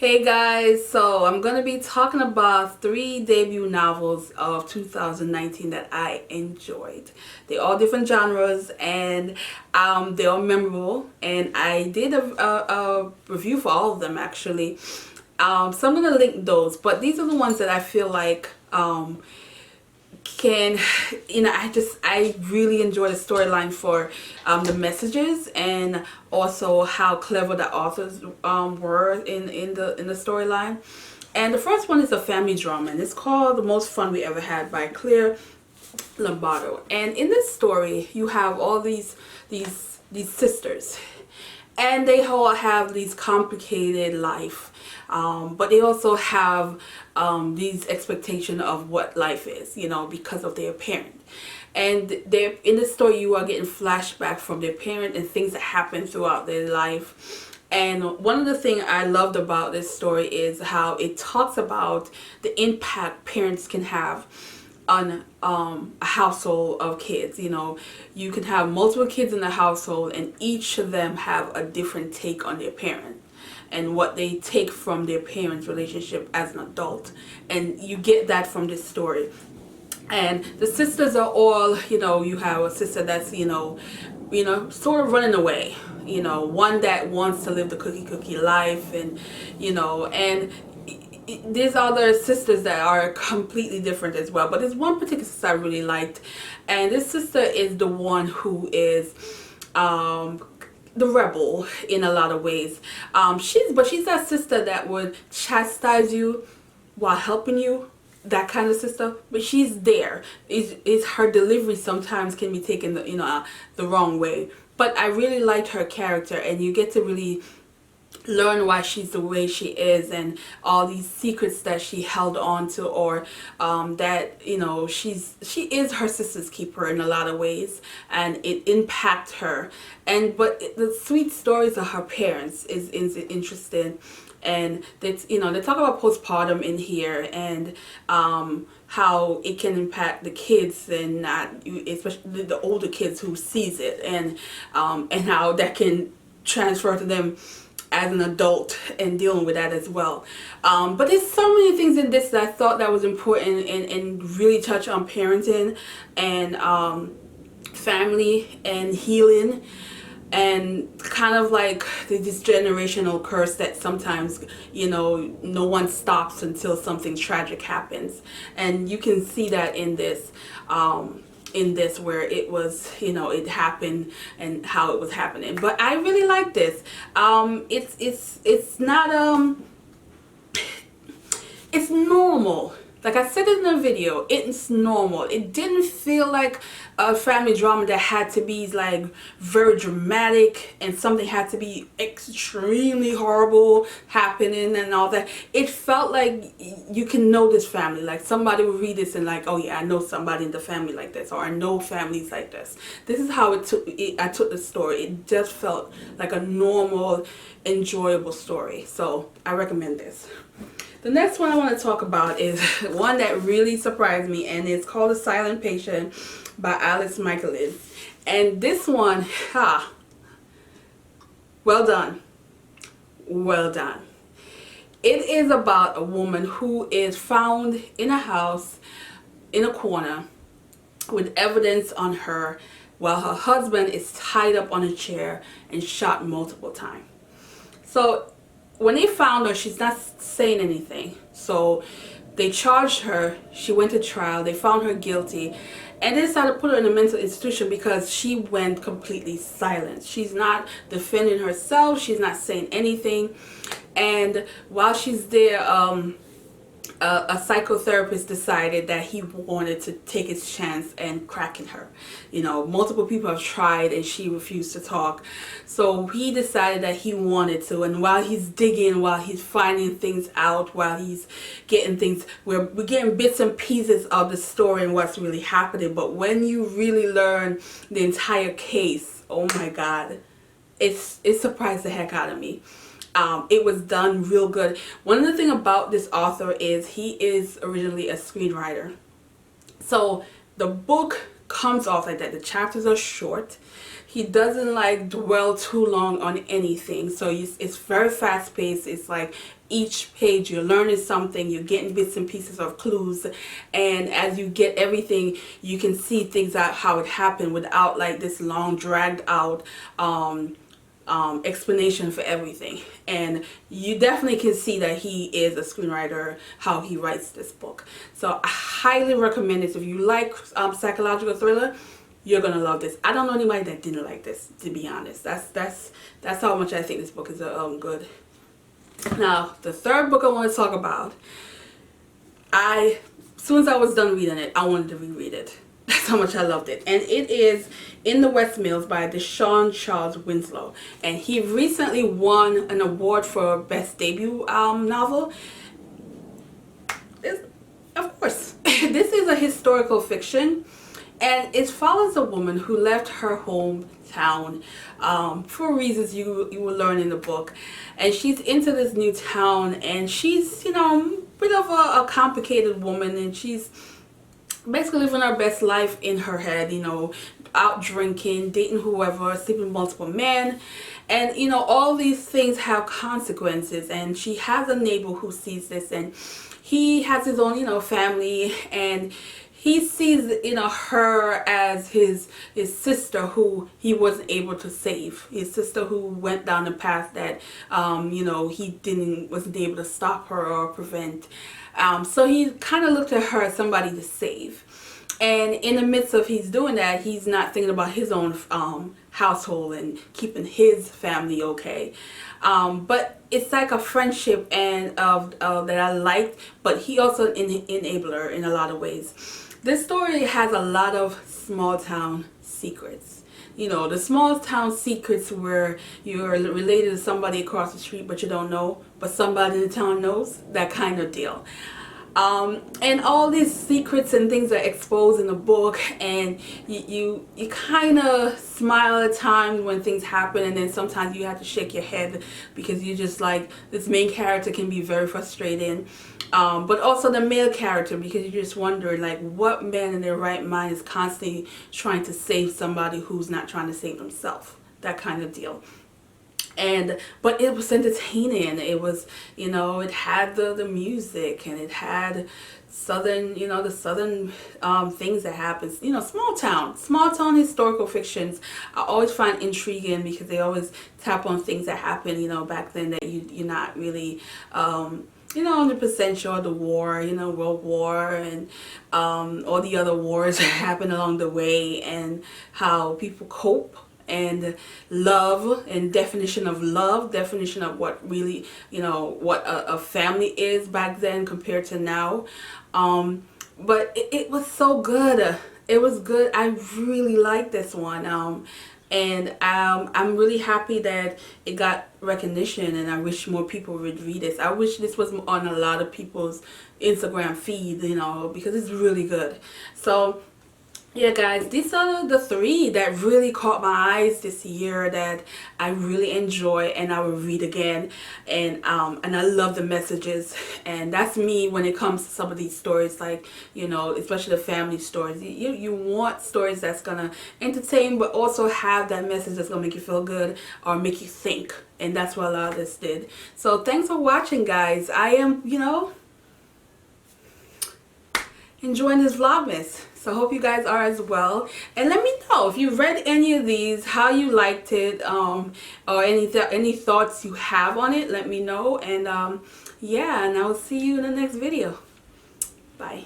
Hey guys, so I'm going to be talking about 3 debut novels of 2019 that I enjoyed. They're all different genres and they're all memorable, and I did a review for all of them actually. So I'm going to link those, but these are the ones that I feel like can, I really enjoy the storyline for the messages, and also how clever the authors were in the storyline. And the first one is a family drama, and it's called The Most Fun We Ever Had by Claire Lombardo. And in this story you have all these sisters, and they all have these complicated life, but they also have these expectation of what life is, because of their parent. And they're in the story, you are getting flashback from their parent and things that happen throughout their life. And one of the things I loved about this story is how it talks about the impact parents can have on a household of kids. You can have multiple kids in the household, and each of them have a different take on their parent and what they take from their parents' relationship as an adult. And you get that from this story. And the sisters are all, you have a sister that's, sort of running away. One that wants to live the cookie life, and, and there's other sisters that are completely different as well. But there's one particular sister I really liked, and this sister is the one who is the rebel in a lot of ways. She's that sister that would chastise you while helping you, that kind of sister. But she's there. Is her delivery sometimes can be taken the wrong way. But I really liked her character, and you get to really learn why she's the way she is, and all these secrets that she held on to, or that she is her sister's keeper in a lot of ways, and it impacts her. But the sweet stories of her parents is interesting. And they talk about postpartum in here, and how it can impact the kids, and especially the older kids who sees it, and how that can transfer to them as an adult and dealing with that as well. But there's so many things in this that I thought that was important, and really touch on parenting and family and healing, and kind of like this generational curse that sometimes no one stops until something tragic happens. And you can see that in this where it was, it happened and how it was happening. But I really like this. It's not it's normal. Like I said in the video, it's normal. It didn't feel like a family drama that had to be like very dramatic, and something had to be extremely horrible happening and all that. It felt like you can know this family. Like somebody would read this and like, oh yeah, I know somebody in the family like this, or I know families like this. This is how I took the story. It just felt like a normal, enjoyable story. So I recommend this. The next one I want to talk about is one that really surprised me, and it's called The Silent Patient by Alice Michaelis. And this one, well done. Well done. It is about a woman who is found in a house in a corner with evidence on her, while her husband is tied up on a chair and shot multiple times. So when they found her, she's not saying anything. So they charged her. She went to trial. They found her guilty. And they decided to put her in a mental institution because she went completely silent. She's not defending herself. She's not saying anything. And while she's there, a psychotherapist decided that he wanted to take his chance and cracking her. Multiple people have tried, and she refused to talk. So he decided that he wanted to. And while he's digging, while he's finding things out, while he's getting things, we're getting bits and pieces of the story and what's really happening. But when you really learn the entire case, oh my God, it surprised the heck out of me. It was done real good. One of the things about this author is he is originally a screenwriter. So the book comes off like that. The chapters are short. he doesn't like dwell too long on anything. So it's very fast paced. It's like each page you're learning something, you're getting bits and pieces of clues, and as you get everything, you can see things out how it happened without like this long dragged out explanation for everything. And you definitely can see that he is a screenwriter, how he writes this book. So I highly recommend it. If you like psychological thriller, you're gonna love this. I don't know anybody that didn't like this, to be honest. That's how much I think this book is good. Now, the third book I want to talk about, as soon as I was done reading it, I wanted to reread it. That's how much I loved it. And it is In the West Mills by Deshaun Charles Winslow. And he recently won an award for Best Debut Novel. Of course, this is a historical fiction. And it follows a woman who left her hometown for reasons you will learn in the book. And she's into this new town, and she's, you know, a bit of a complicated woman, and she's basically living her best life in her head, you know, out drinking, dating whoever, sleeping with multiple men. And, you know, all these things have consequences. And she has a neighbor who sees this, and he has his own, you know, family, and he sees, you know, her as his sister who he wasn't able to save. His sister who went down the path that, you know, he wasn't able to stop her or prevent. So he kind of looked at her as somebody to save. And in the midst of he's doing that, he's not thinking about his own household and keeping his family okay. But it's like a friendship and that I liked, but he also enabler in a lot of ways. This story has a lot of small town secrets. You know, the small town secrets where you're related to somebody across the street but you don't know, but somebody in the town knows, that kind of deal. And all these secrets and things are exposed in the book, and you kind of smile at times when things happen, and then sometimes you have to shake your head because you just like, this main character can be very frustrating. But also the male character, because you just wonder, like, what man in their right mind is constantly trying to save somebody who's not trying to save themselves, that kind of deal. But it was entertaining. It was, you know, it had the music, and it had southern, you know, the southern things that happens, you know, small town historical fictions I always find intriguing because they always tap on things that happened, you know, back then that you're not really you know, 100% sure. The war, you know, World War, and all the other wars that happened along the way, and how people cope, and love, and definition of love, definition of what really, you know, what a family is back then compared to now. But it was so good. It was good. I really liked this one. And I'm really happy that it got recognition, and I wish more people would read this. I wish this was on a lot of people's Instagram feed, you know, because it's really good. So yeah, guys, these are the three that really caught my eyes this year that I really enjoy and I will read again. And I love the messages, and that's me when it comes to some of these stories, like, you know, especially the family stories. You want stories that's gonna entertain but also have that message that's gonna make you feel good or make you think, and that's what a lot of this did. So thanks for watching, guys. I am, you know, enjoying this Vlogmas. So I hope you guys are as well. And let me know if you read any of these, how you liked it, or any thoughts you have on it. Let me know. And yeah, and I'll see you in the next video. Bye.